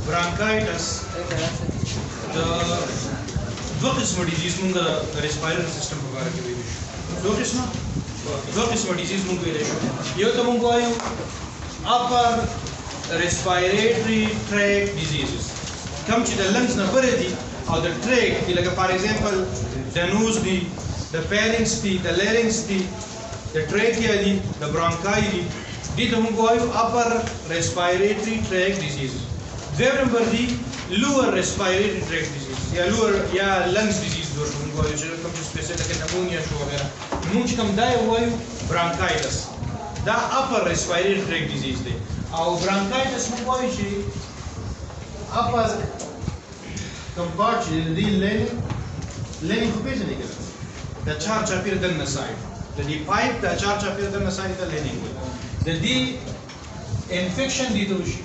برانکایټس د دوه قسمه ډیزیز مونږ د ریسپایرټري سیستم په اړه کې ویل شو. دوه قسمه ډیزیز مونږ ویل شو. یو ته مونږ وایو اپر ریسپایرټري ټریک ډیزیزز، کوم چې د لنګز نه پرې دي او د ټریک دی، لکه فار ایگزامپل د نوز دی، د فیرنګس دی، د لیرنګس دی، د ټریکیا دی، د برانکای دی، دې ته مونږ وایو اپر ریسپایرټري ټریک ډیزیزز. دویم نمبر دی لوور ریسپایرټري ټریک ډیزیز یا لوور یا لنګز ډیزیز ورته مونږ وایو چې کوم چې سپیسیفیک لکه نمونیا شو وغیرہ. مونږ چې کوم دا وایو برانکایټس، دا اپر ریسپایرټري ټریک ډیزیز دی. او برانکایټس مونږ وایو چې اپر کوم پارت چې د دې لینینګ خو پیژنې کړه د چار چاپیر دننه سایډ د دې پایپ د چار چاپیر دننه سایډ ته لینینګ وایي. د دې انفیکشن دي ته وشي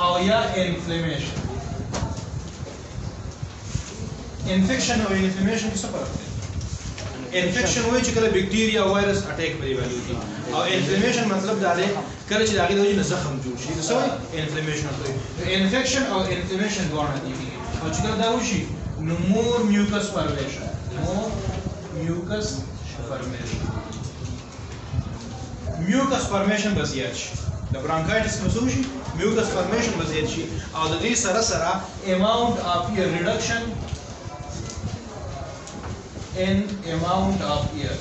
او یا انفلیمیشن. انفیکشن او انفلیمیشن څه فرق دی؟ انفیکشن وایي چې کله بکټیریا وایرس اٹیک پرې وایي او انفلیمیشن مطلب دا دی کله چې د هغې د وجې نه زخم جوړ شي نو څه وایي؟ انفلیمیشن ورته وایي. انفیکشن او انفلیمیشن دواړه دي او چې کله دا وشي نو مور میوکس فارمیشن میوکس فارمیشن به زیات شي. د برانکایټس کې څه وشي؟ میوکس فارمیشن به زیات شي او د دې سره سره اماونټ اف ایر ریډکشن in amount of air.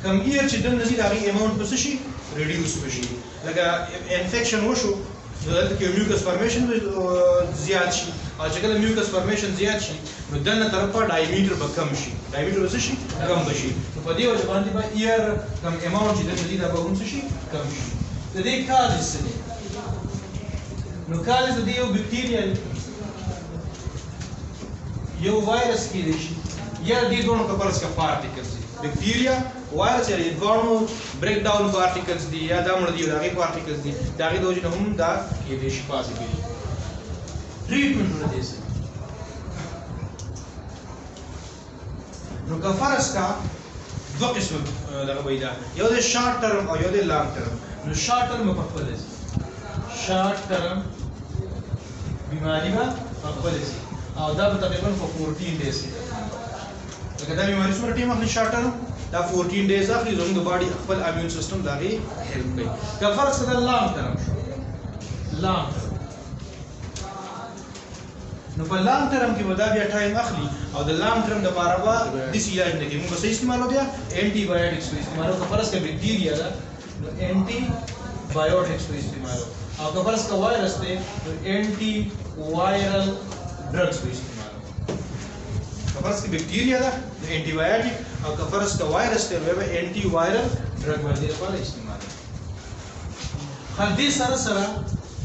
کم ایر چې دننه ځي د هغې اماونټ به څه شي؟ ریډیوس به شي. لکه انفیکشن وشو نو دلته کې میوکس فارمیشن زیات شي او چې کله میوکس فارمیشن زیات شي نو دننه طرفه ډایمیټر به کم شي، ډایمیټر به څه شي؟ کم به شي. نو په دې وجه باندې به ایر کم اماونټ چې دننه ځي دا به هم څه شي؟ کم شي. د دې کازز څه دي؟ نو کازز د دې یو بکټیریا یو وایرس کېدی شي یا دې دواړو په فرض کې پارټیکلز دي، بکټیریا وایرس یا دې دواړو بریک ډاون پارټیکلز دي یا دا مړه دي د هغې پارټیکلز دي، د هغې د وجې نه هم دا کېدی شي پاسبل. ټریټمنټونه دې څه نو که فرض کا دوه قسمه دغه وایي دا یو دی شارټ ټرم او یو دی لانګ ټرم. نو شارټ ټرم به په خپله ځي، شارټ ټرم بیماري به په خپله ځي او دا به تقریبا په 14 ډیز کې لکه دا بیماري څومره ټایم اخلي شارټ ټرم دا 14 ډیز اخلي زموږ د باډي خپل امیون سیستم د هغې هیلپ کوي. که فرض کړه دا لانګ ټرم شو، لانګ ټرم نو په لانګ ټرم کې به دا بیا ټایم اخلي او د لانګ ټرم دپاره به داسې علاج نه کوي. موږ به څه استعمالو بیا؟ انټي بایوټکس به استعمالو. که فرض کړه بکټیریا ده نو انټي بایوټکس به استعمالو او که فرض کړه وایرس دی نو انټي وایرل ड्रग्स भी इस्तेमाल हो. فرض کې بکټیریا ده د انټي بایوټیک او که فرض کې وایرس ته به انټي وایرل ډرګ باندې لپاره استعمال. خل دې سره سره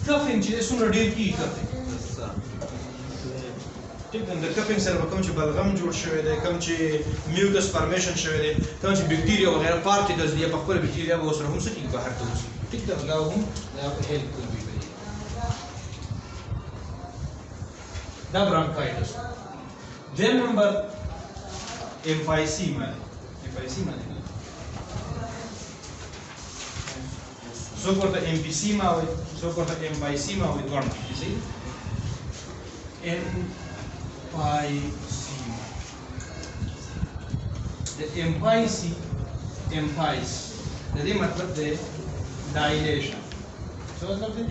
کفینګ چې څومره ډیر کی کفینګ ټیک د کفینګ سره کوم چې بلغم جوړ شوی دی، کوم چې میوکس فارمیشن شوی دی، کوم چې بکټیریا وغیرہ پارټیکلز دي په خپل بکټیریا به اوسره هم څه کیږي بهر ته وځي. ټیک دا هم هیلپ کوي. دا برانکایټس. دویم نمبر emphysema څوک ورته emphysema وایي، څوک ورته emphysema وایي، دواړه دي. emphysema د empphys د دې مطلب دی dilation. څه مطلب دی؟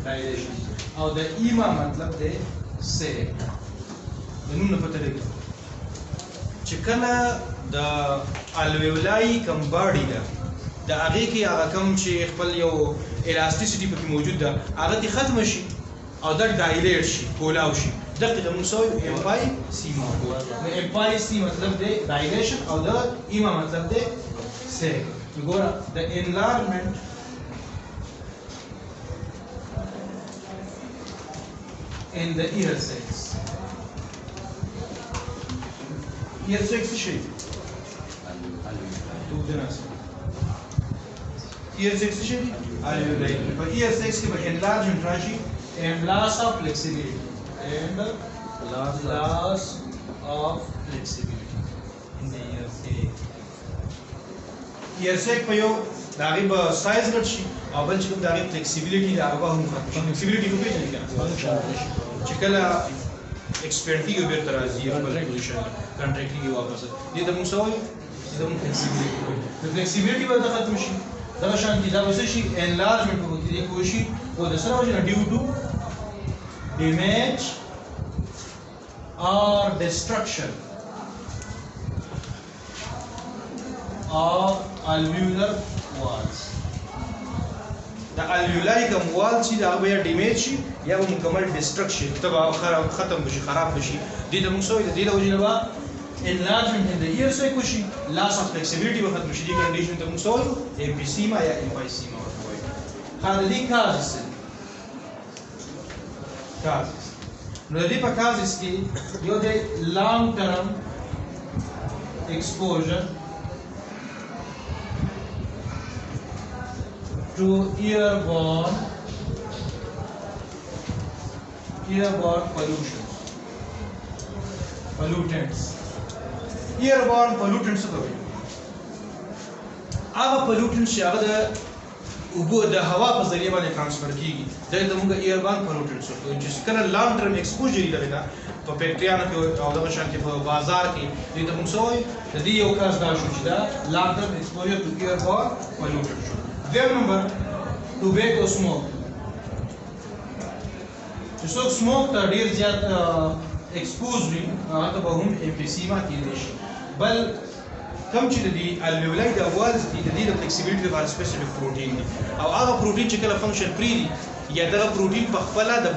dilation. او د ایما مطلب دی سیک. د نوم نه پته لګي چې کله د الویولای کم باډي ده د هغې کې هغه کم چې خپل یو الاستیسیټي پکې موجود ده هغه دې ختمه شي او دا ډایلیټ شي، کولاو شي. دقیقه د موږ څه وایو؟ emphysema. نو emphysema مطلب دی ډایلیشن او د ایما مطلب دی سیک. نو ګوره د انلارجمنټ in the ear sacs. Ear sacs is shape. Ear sacs is shape. Alveoli. But ear sacs ke enlargement rashi and loss of flexibility. And loss of flexibility in the ear sac. Ear sac په یو د هغې به سایز غټ شي او بل چې کوم د هغې فلیکسیبیلیټي ده هغه هم ختم شي. فلیکسیبیلیټي خو پېژنئ که نه چې کله ایکسپینډ کېږي بېرته راځي خپل پوزیشن کنټریکټ کېږي واپس دې ته موږ څه وایو چې ته موږ فلیکسیبیلیټي وایو. نو فلیکسیبیلیټي به ورته ختم شي. دغه شانتي دا به څه شي انلارجمنټ به کېدی کوی شي خو د څه نه وجې نه ډیو ټو ډیمیج or destruction of alveolar walls. The alveoli کوم وال چې دا به ډیمیج شي یا به مکمل ډیسټرکشن تبا ختم بشي خراب بشي دې د موږ سوې د دې د وجې نه به enlargement in the ear سوی کوشي loss of flexibility به ختم شي. دې کنډیشن ته موږ سوې emphysema یا emphysema ورته وایي. خا د دې کازز نو د دې په کازز کې یو د لانګ ټرم exposure to earborne pollutants. Earborne pollutants څه ته وایي؟ هغه pollutants چې هغه د اوبو د هوا په ذریعه باندې ترانسفر کیږي دغه ته موږ ایربان پلوټنټس وایو چې کله لانګ ټرم ایکسپوژر لري دا په فیکټریانو کې او دغه شانتي په بازار کې دې ته موږ څه وایو د دې یو کاس دا شو چې دا لانګ ټرم ایکسپوژر ټو ایربان پلوټنټ شو. دویم نمبر ټوبیکو سموک چې څوک سموک ته ډیر زیات ایکسپوز وي هغه به هم emphysema کېدی شي. بل کم چې د دې الویولای د والز دي د دې د فلیکسیبیلیټي لپاره سپیسیفیک پروتین دي او هغه پروتین چې کله فنکشن پری دي یا دغه پروتین په خپل د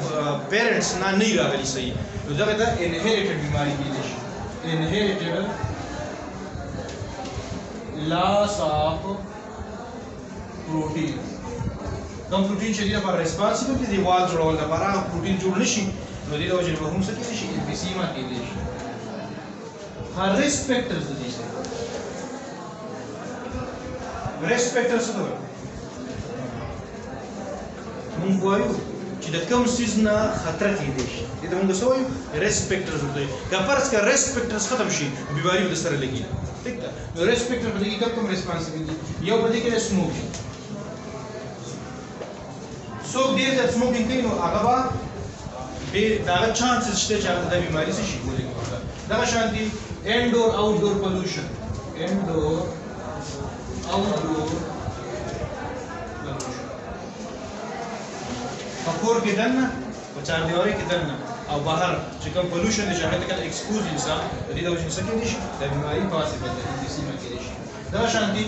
پیرنټس نه راغلي صحیح نو دغه د انهریټډ بیماری کېدی شي. انهریټډ لاس اف پروتین کوم پروتین چې د لپاره ریسپانسیبل دي د وال جوړول لپاره هغه پروتین جوړ نشي نو د دې د وجې به هم څه کېدی شي emphysema کېدی شي. risk factors د دې risk factors څه دي؟ موږ وایو چې د کوم سیز نه خطر کېدی شي دې ته موږ څه وایو risk factors ورته وایي. که فرض کړه risk factors ختم شي بیماري به درسره لګي ټیک ده. نو risk factor په دې کې کوم ریسپانسیبل دي؟ یو په دې کې سموکینګ. څوک ډېر زیات سموکینګ کوي نو هغه به ډېر دغه چانسز شته چې هغه د بیماري څه شي ولګي. دغه شانتي indoor outdoor pollution indoor outdoor pollution په کور کې دننه په چار دیواري کې دننه او بهر چې کوم پولوشن دی چې هغه ته کله ایکسپوز انسان د دې د وجې څه کېدی شي د بیماري پاسبل ده emphysema کېدی شي. دغه شانتي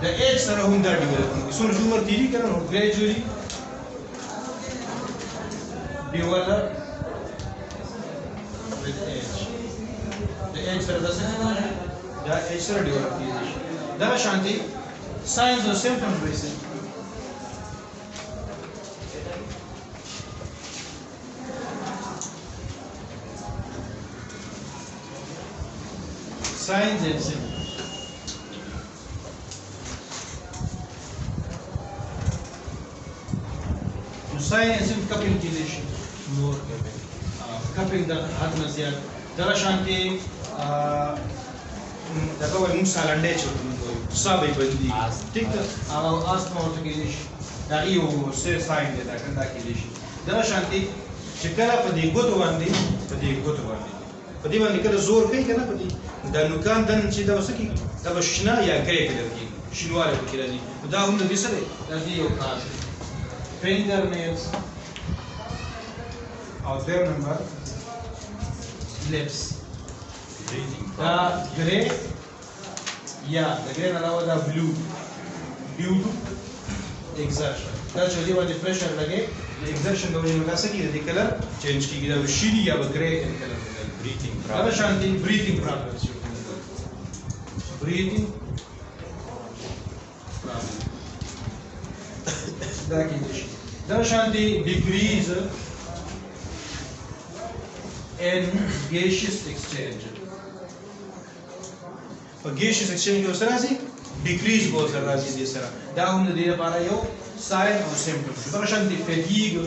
د ایج سره هم دا ډیولپ کېږي. څومره چې عمر تېرېږي که نه نو ګریجولي ډیولپ with age د ایج سره دا ایج سره ډیولپ کېږي. دغه شانتي ساینز او سیمپټمز به یې signs and symptoms. Signs and symptoms couple کېدی شي نور couple د حد نه زیات دغه شانتي دغه وایي موږ سالنډی چې ورته موږ وایو ساه به یې بندېږي ټیک ده او استما ورته کېدی شي د هغې یو ساین دی دا کېدی شي. دغه شانتي چې کله په دې ګوتو باندې په دې باندې کله زور کوي که نه په دې د نوکان دن چې دا به څه کېږي دا به شنه یا ګرې کلر کېږي شینوالی پکې راځي نو دا هم د دې څه دی د دې یو کار دی. فینګر نیلز او دویم نمبر lips دا ګرې یا د ګرې نه علاوه دا بلو ډیو ټو ایگزرشن دا چې دې باندې پریشر لګي د ایگزرشن د وجې نه دا څه کېږي د دې کلر چینج کېږي دا به شیني یا به ګرې ان کلر breathing problem. Dava shanti breathing problems. Breathing problem. Dava shanti decrease in gaseous exchange. For gaseous exchange of sarasi decrease both sarasi de sara. Da hum de dira para yo sign or symptom. Dava shanti fatigue.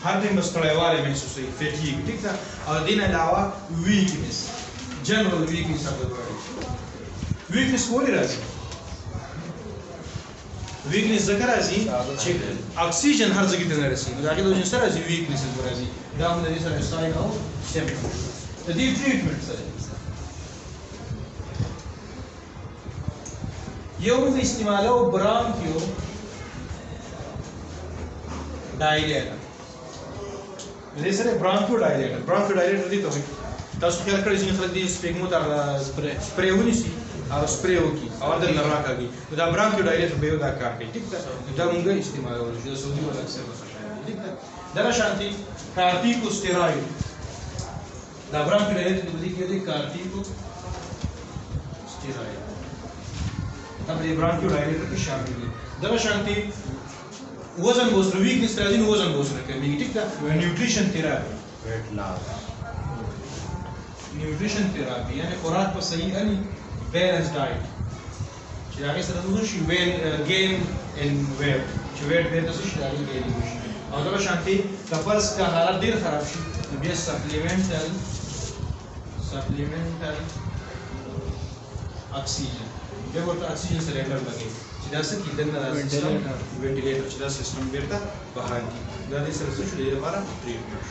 هر ټیم ستړیوالی محسوسوي فیټیګ ټیک ده او د دې نه علاوه ویکنس جنرال ویکنس of the body. ویکنس ولې راځي ویکنس ذکر راځي چې اکسیجن هر ځای ته نه رسي نو دا کې د وجه سره راځي ویکنس راځي دا هم د دې سره ساين او سیمپټم د دې ټریټمنټ سره یو د استعمالو برانکیو ډایلیټر دې سره برانکیو ډایلیټر دي ته تاسو خیال کړئ چې خلک دې سپیګمو ته سپری ونیسي او سپری وکي او د نرا کوي دا برانکیو ډایلیټر به دا کار کوي ټیک ده دا موږ استعمالو چې سعودي ولا اکثر ټیک ده دا شانتي کارتیکو سټیراید دا برانکیو ډایلیټر دې کې دي کارتیکو سټیراید دا د برانکیو ډایلیټر کې شامل دي دا شانتي وزن بوسره ویکنس راځي نو وزن بوسره کوي ټیک ده نیوټریشن تھراپي ویټ لاس نیوټریشن تھراپي یعنی خوراک په صحیح اني بیلنس ډایټ چې هغه سره نو شي وین گین ان ویټ چې ویټ به تاسو شي هغه گین شي او دا شانتي کپلس کا حالت ډیر خراب شي بیا سپلیمنټل اکسیجن بیا ورته اکسیجن سلنډر لګي چې دا څه کې دنه وینټیلیټر چې دا سیستم بیرته بهر کی دا دې سره څه شي لپاره ټریټمنټ